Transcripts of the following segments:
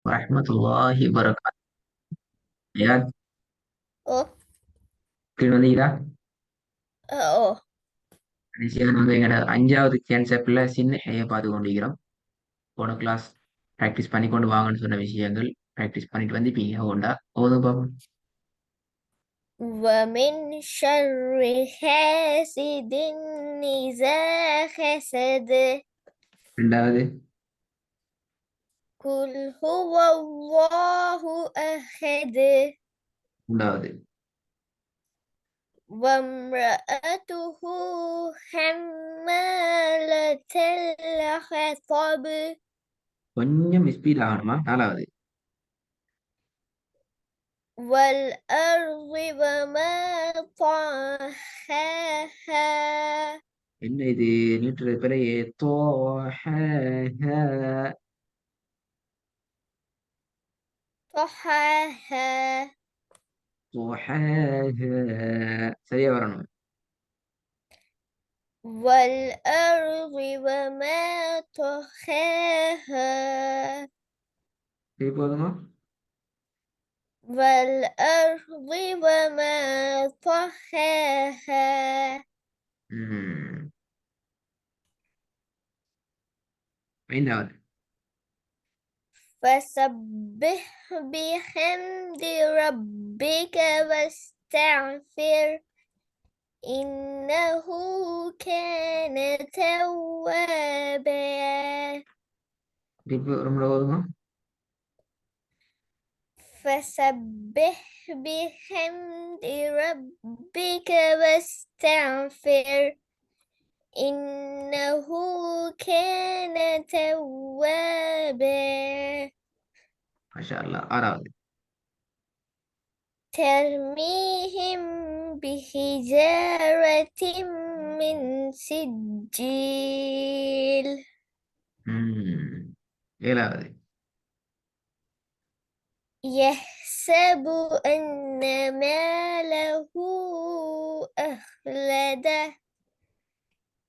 வரஹ்மத்துல்லாஹி வபரகாத்துஹு. ஐயாத் Oh, கீழ் வந்தீங்களா? oh, கடைசியாக நாங்கள் எங்களோட 5வது கேன்செப்ட்ல சின்ன ஏஐ பார்த்து கொண்டிருக்கிறோம். போன கிளாஸ் ப்ராக்டிஸ் பண்ணி கொண்டு வாங்கன்னு சொன்ன விஷயங்கள் ப்ராக்டிஸ் பண்ணிட்டு வந்திருப்பீங்க. ஓண்டா ஓதும் பாப்போம். ومن شر حاسد إذا حسد. ரெண்டாவது, قل هو الله أحد. மூன்றாவது, وامرأته حمالة الحطب. கொஞ்சம் ஸ்பீட் ஆகணுமா? நாலாவது, والأرض وما طحاها. என்ன இது நீட்டுறது பிறையே தோ طحاها. சரியா வரணும். والأرض وما طحاها. சரி போதுமா? والأرض وما طحاها. ம், ஐந்தாவது, فسبح بحمد ربك واستغفر إنه كان توابا. திருப்பி ஒரு முறை ஓதுமா? فسبح بحمد ربك واستغفر إنه كان توابا. மாஷா அல்லாஹ். ஆறாவது, ترميهم بحجارة من سجيل. ம், ஏழாவது, يحسب أن ماله أخلده.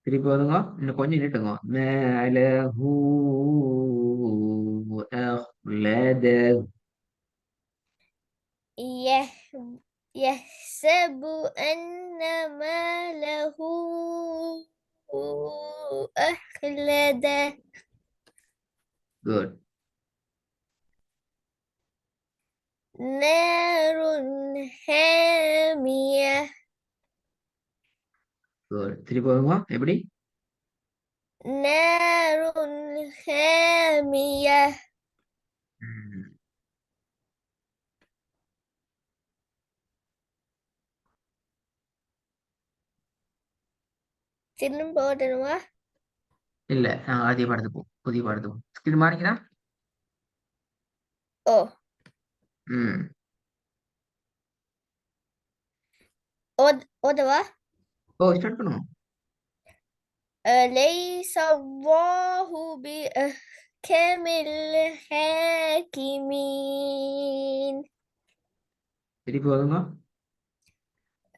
திருப்பி ஓதுங்க. இன்னும் கொஞ்சம் நீட்டுங்க. மேலஹு அஹ்லத. يحسب أن ماله أخلده. குட். نار حامية. குட். திருப்பி ஓதுங்க. எப்படி? نار حامية. ம், திரும்ப போடணுமா? இல்ல, அதே பாடத்துக்கு போ. புதிய பாடத்துக்கு போ. ஸ்கிரீன் மாறிக்கிறா? ஓ, ம், ஓதவா? ஓ ஸ்டார்ட் பண்ணுவோம். أليس الله بأحكم الحاكمين. திருப்பி ஓதுங்க.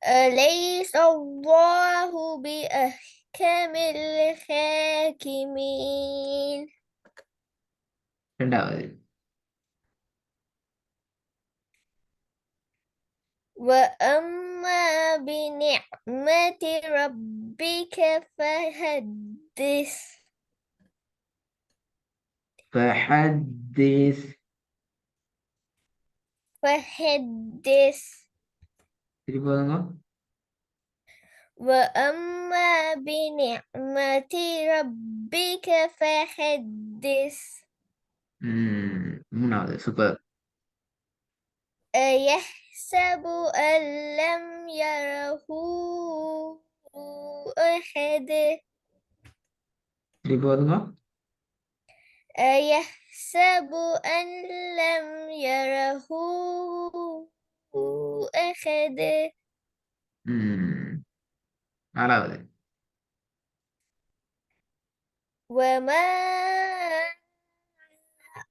أليس الله بأحكم الحاكمين. ரெண்டாவது, وأما بنعمة ربك فحدث. فحدث. فحدث. திருப்பி ஓதுங்க. وأما بنعمة ربك فحدث. மூணாவது, சூப்பர். أيحسب أن لم يره أحد. திருப்பி ஓதுங்க. أيحسب أن لم يره أحد. ம், நாலாவது, وما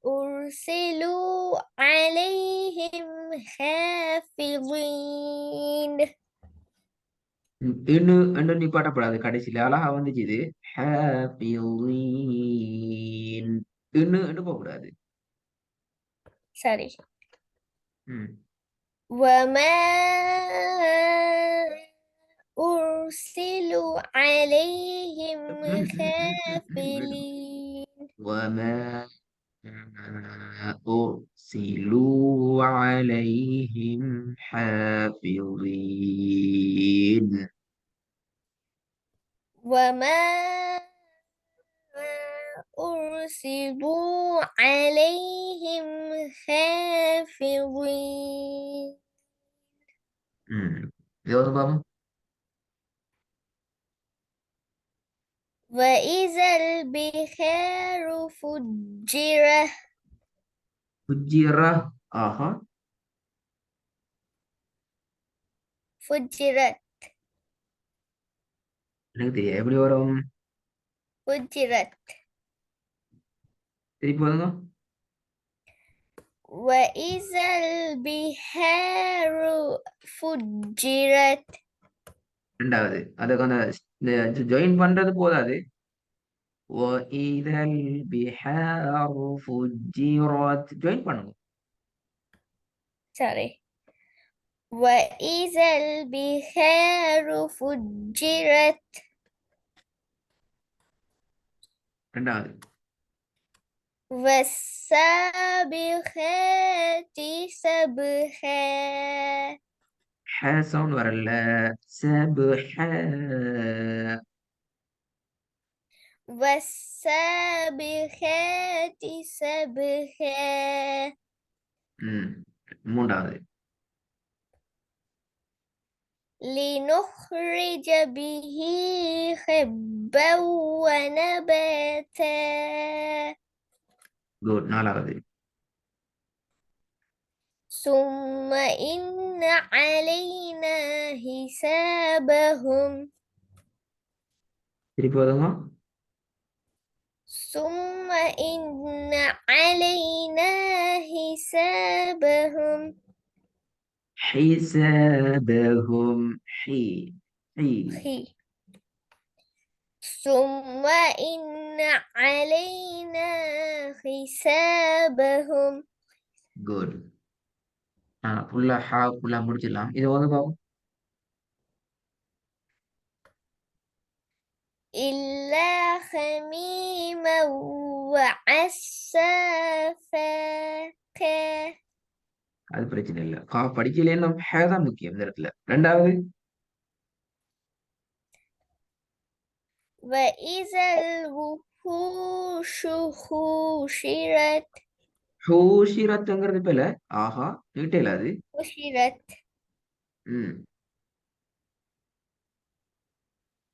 أرسلوا عليهم حافظين. இன்னும் நிப்பாட்டப்படாது. கடைசியில அழகா வந்துச்சு இது. ஹாஃபிலீன். இன்னும் போகக்கூடாது. sorry. ம். وما أرسل عليهم حافظين وما أرسلوا عليهم حافظين. وما أرسلوا عليهم حافظين இது ஒரு பாவம். وإذا البحار فجرت فجرة. ஆஹா, فجرت எனக்கு தெரியாது எப்படி வரும். فجرت திருப்பி வருங்க. وإذا البحار فجرت ரெண்டாவது அதுக்கு அந்த ஜாயின் பண்றது போதாது. وإذا البحار فجرت ஜாயின் பண்ணுங்க. sorry وإذا البحار فجرت ரெண்டாவது والسابحات سبحا சவுண்ட் வரல. سبحا. والسابحات سبحا மூன்றாவது لنخرج به حبا ونباتا குட். நாலாவது ثم إن علينا حسابهم திருப்பி வருங்க. ثم إن علينا حسابهم حسابهم. حي خي. ثم إن علينا حسابهم குட். ஃபுல்லா ஃபுல்லா முடிச்சிடலாம். இது வந்து பாப்போம். إلا حميما وعسافا அது பிரச்சனை இல்லை. படிக்கலைன்னா ஹே தான் முக்கியம் இந்த இடத்துல. ரெண்டாவது وإذا الوحوش حشرت ஹூஷிரத்துங்கிறது இப்ப இல்ல. ஆஹா, நீட்டே அது. حشرت ம்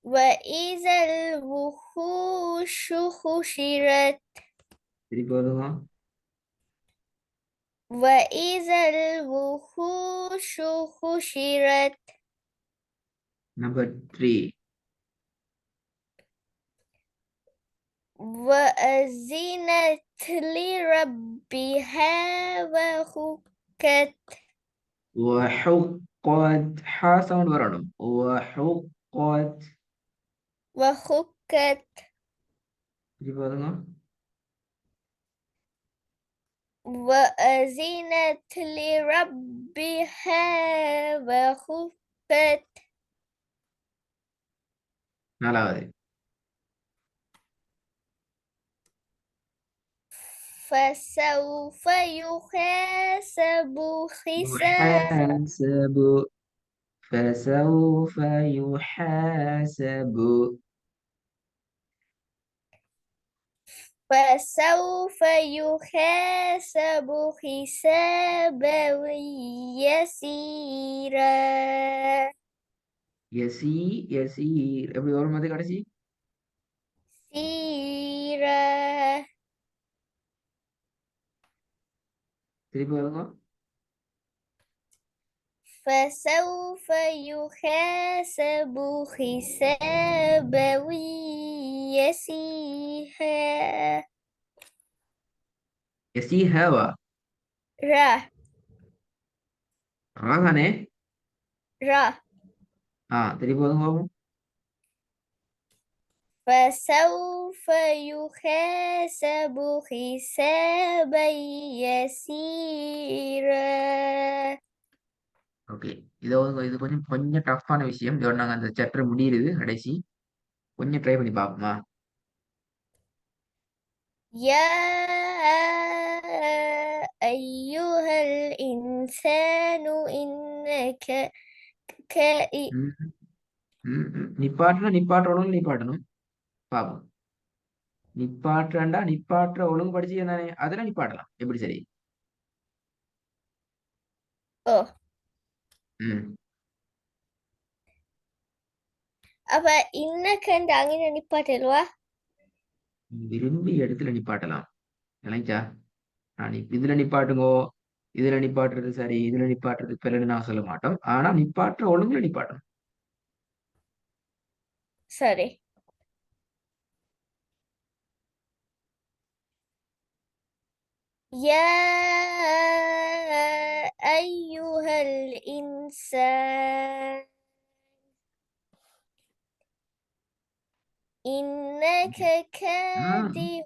وإذا الوحوش حشرت திருப்பி வருங்க. وإذا الوحوش حشرت நம்பர் 3 وأذنت لربها وحقت وحقت. சவுண்ட் வரணும். وحقت. وحقت திருப்பி வருங்க. وأذنت لربها وحقت நாலாவது فسوف يحاسب حسابا يحاسب. فسوف يحاسب. فسوف يحاسب حسابا يسيرا يسير எப்படி வரும் அது கடைசி. سيرا திருப்பி வருங்க. فسوف يحاسب حسابا يسيرا يسيهوا. را ராதானே. را திருப்பி வருங்க. فسوف يحاسب حسابا يسيرا ஓகே. இது கொஞ்சம் கொஞ்சம் டஃப்பான விஷயம். இதோட நாங்க அந்த சாப்டர் முடியுது கடைசி. கொஞ்சம் ட்ரை பண்ணி பார்ப்போமா? يا أيها الإنسان إنك كائن. ம், நிப்பாட்டணும் நிப்பாட்டணும். பாப்போம். நிப்பாட்டுறேன்டா நிப்பாட்டுற ஒழுங்கு படிச்சு தானே அதெல்லாம் நிப்பாட்டலாம். எப்படி சரி? أوه. ம். அப்ப இன்னக்கண்டு அங்கே நிப்பாட்டிடுவா. விரும்பி இடத்துல நிப்பாட்டலாம். நினைச்சா நான் இதுல நிப்பாட்டுங்கோ, இதுல நிப்பாட்டுறது சரி, இதுல நிப்பாட்டுறது பிறகு நான் சொல்ல மாட்டோம். ஆனா நிப்பாட்டுற ஒழுங்குல நிப்பாட்டணும். சரி. يا أيها الإنسان إنك ஆ, كادح.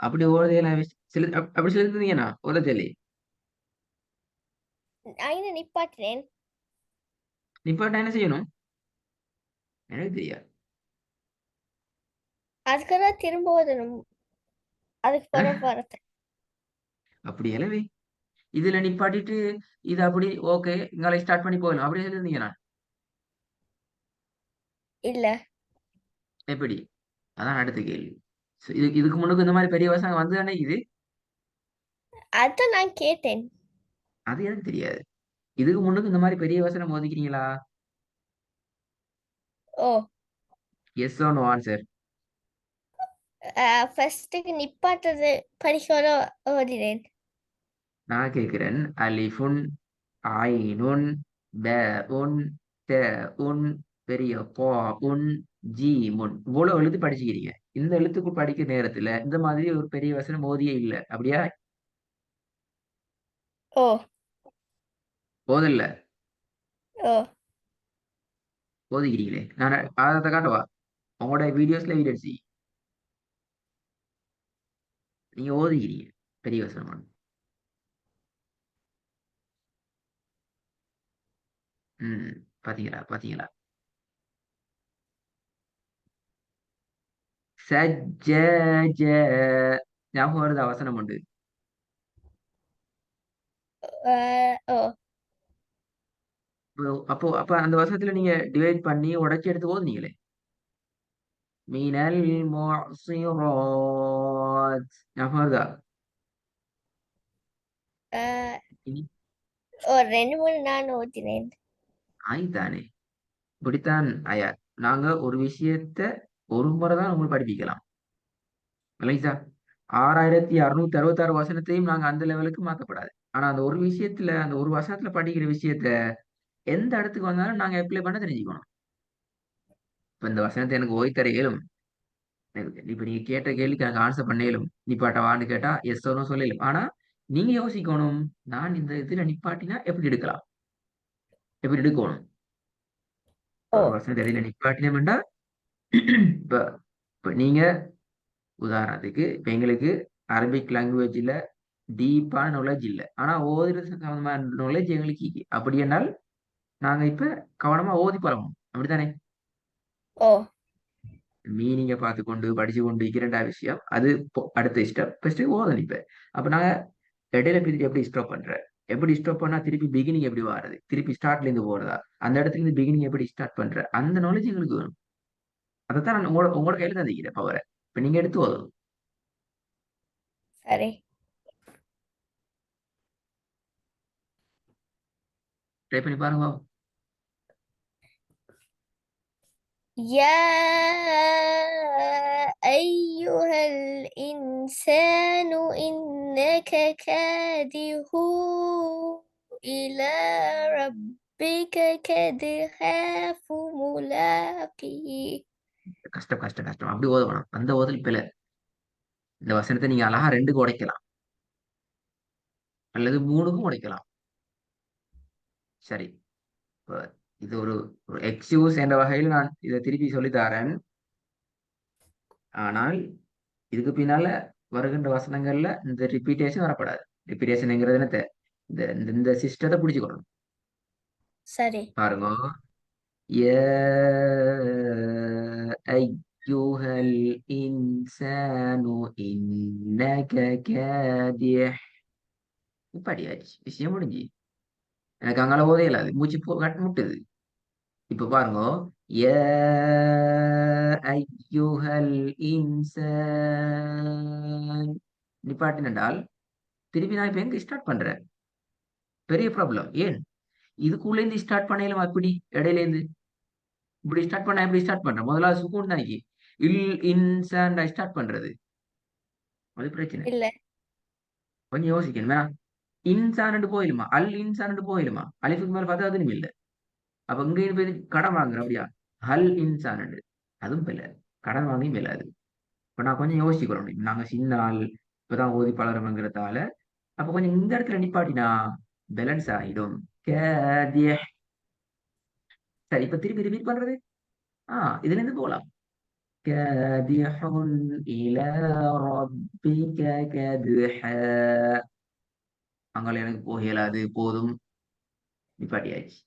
அப்படி ஓதையெல்லாம் சில அப்படி சொல்லிருந்தீங்கன்னா ஓத சொல்லி அங்கே நிப்பாட்டினேன். நிப்பாட்ட என்ன செய்யணும்? எனக்கு தெரியாது. அதுக்கெல்லாம் திரும்ப ஓதணும். அதுக்கு பிறகு வரது. அப்படி எலவே இதுல நிப்பாட்டிட்டு இது அப்படி ஓகே இங்கால ஸ்டார்ட் பண்ணி போகலாம் அப்படி சொல்லியிருந்தீங்கன்னா இல்ல, எப்படி? அதான் அடுத்த கேள்வி. இதுக்கு முன்னுக்கு இந்த மாதிரி பெரிய வசனம் வந்து தானே இது. அதான் நான் கேட்டேன். அது எனக்கு தெரியாது. இதுக்கு முன்னுக்கு இந்த மாதிரி பெரிய வசனம் ஒதுக்கிறீங்களா? ஓ, எஸ் ஓ நோ ஆன்சர். ஃபர்ஸ்ட்டுக்கு நிப்பாட்டுறது படிக்கோட ஓதினேன். நான் கேட்கிறேன். அலிஃபுன், ஐனுன், பஉன், தஉன், பெரிய உன், ஜீமுன் இவ்வளவு எழுத்து படிச்சுக்கிறீங்க. இந்த எழுத்துக்கு படிக்கிற நேரத்துல இந்த மாதிரி ஒரு பெரிய வசனம் ஓதியே இல்லை அப்படியா? ஓ, ஓதல்ல. ஓ, ஓதிக்கிறீங்களே. நான் ஆதாரத்தை காட்டவா? உங்களோட வீடியோஸ்ல எவிடன்ஸ் நீங்க ஓதிக்கிறீங்க பெரிய வசனம். ம். பாத்தீங்களா பாத்தீங்களா? சஜ்ஜஜ ஞாபகம் வருதா வசனம் உண்டு? ஓ. அப்போ அப்ப அந்த வசனத்துல நீங்க டிவைட் பண்ணி உடைச்சு எடுத்து ஓதுனீங்களே. மீனல் முஅஸிராத் ஞாபகம் வருதா? இனி ஒரு 2 3 நான் ஓதினேன். ஆய்தானே. இப்படித்தான் ஆயார். நாங்க ஒரு விஷயத்த ஒரு முறை தான் உங்களுக்கு படிப்பிக்கலாம். விளங்கிச்சா? 6666 வசனத்தையும் நாங்க அந்த லெவலுக்கு மாத்தப்படாது. ஆனா அந்த ஒரு விஷயத்துல அந்த ஒரு வசனத்துல படிக்கிற விஷயத்த எந்த இடத்துக்கு வந்தாலும் நாங்க அப்ளை பண்ண தெரிஞ்சுக்கணும். இப்ப இந்த வசனத்தை எனக்கு ஓய் தர இயலும். இப்ப நீங்க கேட்ட கேள்விக்கு எனக்கு ஆன்சர் பண்ண இயலும். நிப்பாட்டவான்னு கேட்டா எஸ் ஓ சொல்ல இயலும். ஆனா நீங்க யோசிக்கணும். நான் இந்த இதுல நிப்பாட்டினா எப்படி எடுக்கலாம்? எப்படி எடுக்கணும்? ஓ, ஒரு வசனத்தை இடையில நிப்பாட்டினோம்டா இப்ப இப்ப நீங்க உதாரணத்துக்கு இப்ப எங்களுக்கு அரபிக் லாங்குவேஜ்ல டீப்பான நாலேஜ் இல்ல. ஆனா ஓதுறது சம்பந்தமான நாலேஜ் எங்களுக்கு இருக்கு. அப்படி என்றால் நாங்க இப்ப கவனமா ஓதி பழகணும். அப்படித்தானே? ஓ. மீனிங்க பார்த்து கொண்டு படிச்சு கொண்டு இருக்கிற விஷயம் அது அடுத்த ஸ்டெப் ஃபர்ஸ்ட் ஓதணும். இப்ப அப்ப நாங்க இடையில பிரிச்சு எப்படி ஸ்டாப் பண்ற? எப்படி ஸ்டாப் பண்ணா திருப்பி பிகினிங் எப்படி வாருது? திருப்பி ஸ்டார்ட்ல இருந்து போறதா? அந்த இடத்துல இருந்து பிகினிங் எப்படி ஸ்டார்ட் பண்ற? அந்த நாலேஜ் எங்களுக்கு வேணும். அதைத்தான் நான் உங்களோட உங்களோட கையில தந்திக்கிறேன் பவரை. இப்ப நீங்க எடுத்து ஓதணும். சரி. ட்ரை பண்ணி பாருங்க. يا أيها الإنسان إنك كادح إلى ربك كدحا فملاقيه. கஷ்டம் கஷ்டம் கஷ்டம் அப்படி ஓதணும். அந்த ஓதல் பிழை. இந்த வசனத்தை நீங்க அழகா 2க்கு உடைக்கலாம் அல்லது 3க்கும் உடைக்கலாம். சரி. இப்ப இது ஒரு ஒரு எக்ஸ்கியூஸ் என்ற வகையில் நான் இதை திருப்பி சொல்லித்தாரேன். ஆனால் இதுக்கு பின்னால வருகின்ற வசனங்கள்ல இந்த ரிப்பீட்டேஷன் வரப்படாது. ரிப்பீட்டேஷன்ங்கிறது என்னத்த? இந்த சிஸ்டத்தை பிடிச்சுக்கணும். சரி. பாருங்க. يا أيها الإنسان إنك كادح. படியாச்சு, விஷயம் முடிஞ்சு. எனக்கு அங்கால போதே இல்லாது, மூச்சு கட்டு முட்டுது. இப்ப பாருங்க. யா ஐயுஹல் இன்சான் நிப்பாட்டினால் திருப்பி நான் இப்ப எங்க ஸ்டார்ட் பண்றேன்? பெரிய ப்ராப்ளம். ஏன் இதுக்குள்ள இருந்து ஸ்டார்ட் பண்ணலாம்? அப்படி இடையில இருந்து இப்படி ஸ்டார்ட் பண்ண எப்படி ஸ்டார்ட் பண்றேன்? முதல்ல சுக்கூன் தான் இல் இன்சான் ஸ்டார்ட் பண்றது. அது பிரச்சனை. இல்ல. கொஞ்சம் யோசிக்கணும். வேணா இன்சான் போயிலுமா, அல் இன்சான் போயிலுமா, அலிஃபுக்கு மேல பார்த்தா அதுவும் இல்லை. அப்ப இங்க போய் கடன் வாங்குறேன் அப்படியா? ஹல் இன்சான் அதுவும் இல்லை. கடன் வாங்கியும் இல்லாது. இப்ப நான் கொஞ்சம் யோசிக்கிறோம். நாங்க சின்ன ஆள் இப்பதான் ஓதி பலருங்கிறதால அப்ப கொஞ்சம் இந்த இடத்துல நிப்பாட்டினா பேலன்ஸ் ஆயிடும். கேதியஹ். சரி, இப்ப திருப்பி ரிப்பீட் பண்றது. இதுல இருந்து போலாம். காதிஹுன் இலா ரப்பிக கத்ஹா. அங்கால எனக்கு போக இயலாது, போதும், நிப்பாட்டியாச்சு.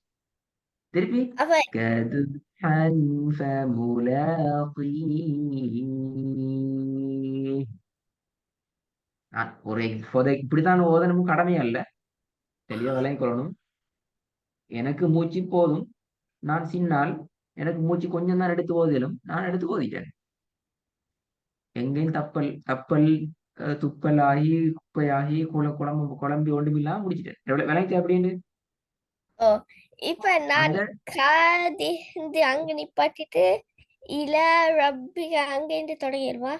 திருப்பி அப்ப கத்ஹன் ஃபமுலாகீஹ். ஒரு இப்படித்தான் ஓதணும் கடமையா இல்ல, தெளிவா விளங்கிக் கொள்ளணும். எனக்கு மூச்சு போதும், நான் சின்னால், எனக்கு மூச்சு கொஞ்சம் தான் எடுத்து ஓதிலும், நான் எடுத்து ஓதிட்டேன். எங்கேயும் தப்பல் தப்பல் துப்பலாகி குப்பையாகி குழம்பி ஒன்றுமில்லாம முடிச்சிட்டேன். எவ்வளவு விளங்கிச்சு அப்படின்னு. ஓ, இப்ப நான் அந்த காதிந்து அங்க நிப்பாட்டிட்டு இல ரப்பிக அங்க இருந்து தொடங்கிடுவா.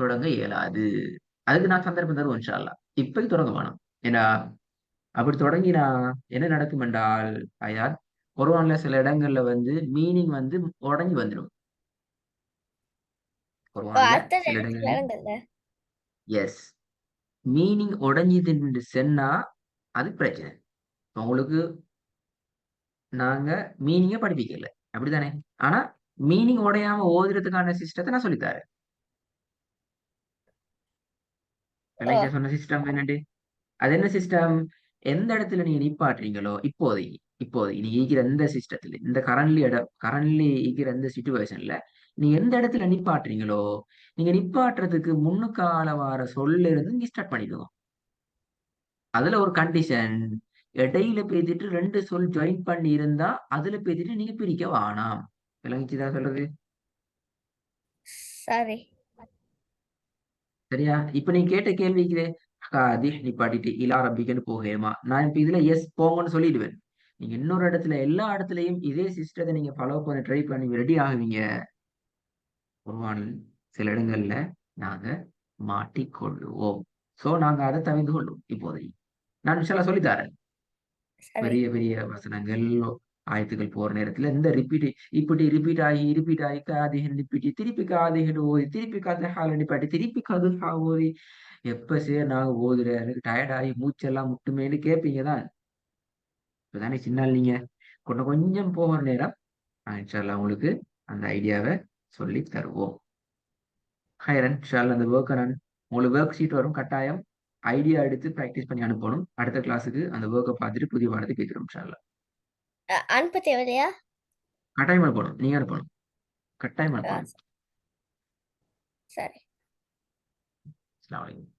தொடங்க இயலாது. அதுக்கு நான் சந்தர்ப்பம் தருவேன் இன்ஷா அல்லாஹ். இப்போதைக்கு தொடங்க வேணாம். ஏன்னா அப்படி தொடங்கினா என்ன நடக்கும் என்றால் அயாத் குர்ஆன்ல சில இடங்கள்ல மீனிங் உடைஞ்சு வந்துடும். ஓ, குர்ஆன்ல அத்தனை சில எனக்கு இடங்கள்ல விளங்குது. எஸ், மீனிங் உடைஞ்சுதுன்னு சொன்னா அது பிரச்சனை. இப்ப உங்களுக்கு நாங்க மீனிங்க படிப்பிக்கல, அப்படித்தானே? ஆனா மீனிங் உடையாம ஓதுறதுக்கான சிஸ்டத்தை நான் சொல்லித்தரேன். ஓ, விளங்கிச்சா சொன்ன சிஸ்டம் என்னண்டு? அது என்ன சிஸ்டம்? எந்த இடத்துல நீங்க நிப்பாட்டுறீங்களோ இப்போதைக்கு நீங்க இருக்கிற எந்த சிஸ்டத்துல, இந்த கரண்ட்லி இருக்கிற எந்த சிச்சுவேஷன்ல நீங்க எந்த இடத்துல நிப்பாட்டுறீங்களோ, நீங்க நிப்பாட்டுறதுக்கு முன்னுக்கால வார சொல்ல இருந்து நீங்க ஸ்டார்ட் பண்ணிடுவோம். அதுல ஒரு கண்டிஷன், இடையில பேசிட்டு ரெண்டு சொல் ஜாயின் பண்ணி இருந்தா அதுல பேசிட்டு நீங்க பிரிக்க வேணாம். விளங்கிச்சுதான் சொல்றது? சரி. சரியா? இப்ப நீ கேட்ட கேள்விக்கு நிப்பாட்டிட்டு இலா ரப்பிக்கன்னு போகேமா, நான் இப்ப இதுல எஸ் போங்கன்னு சொல்லிடுவேன். நீங்க இன்னொரு இடத்துல எல்லா இடத்துலயும் இதே சிஸ்டத்தை நீங்க ஃபாலோ பண்ணி ட்ரை பண்ணி ரெடி ஆகுவீங்க. குர்ஆனில் சில இடங்கள்ல நாங்க மாட்டிக்கொள்ளுவோம். சோ நாங்க அதை தவிர்த்து கொள்ளுவோம். இப்போதைக்கு நான் இன்ஷால்லா சொல்லித்தரேன். சரி. பெரிய பெரிய வசனங்கள் ஆயத்துக்கள் போற நேரத்துல இந்த இப்படி ரிப்பீட் ஆகி காதிகன் நிப்பிட்டு திருப்பி காதிகன் ஓதி திருப்பி காது ஹால நிப்பாட்டி திருப்பி காது ஹா ஓதி எப்ப நாங்க ஓதுற எனக்கு டயர்ட் ஆகி மூச்செல்லாம் முட்டுமேன்னு கேட்பீங்க தான். இப்பதானே சின்னால் நீங்க கொஞ்சம் கொஞ்சம் போகிற நேரம் இன்ஷால்லா உங்களுக்கு அந்த ஐடியாவை சொல்லி தருவோம். ஹைரன் இன்ஷால்லா அந்த ஒர்க்கை நான் உங்களுக்கு ஒர்க் ஷீட் வரும் கட்டாயம். ஐடியா எடுத்து ப்ராக்டிஸ் பண்ணி அனுப்பணும். அடுத்த கிளாஸுக்கு அந்த ஒர்க்கை பார்த்துட்டு புதிய பாடத்தை கேட்கிறோம் இன்ஷால்லா. அனுப்ப தேவையா? கட்டாயம் அனுப்பணும், நீங்க அனுப்பணும், கட்டாயம் ஆ, அனுப்பணும். சரி. அஸ்ஸலாமு அலைக்கும்.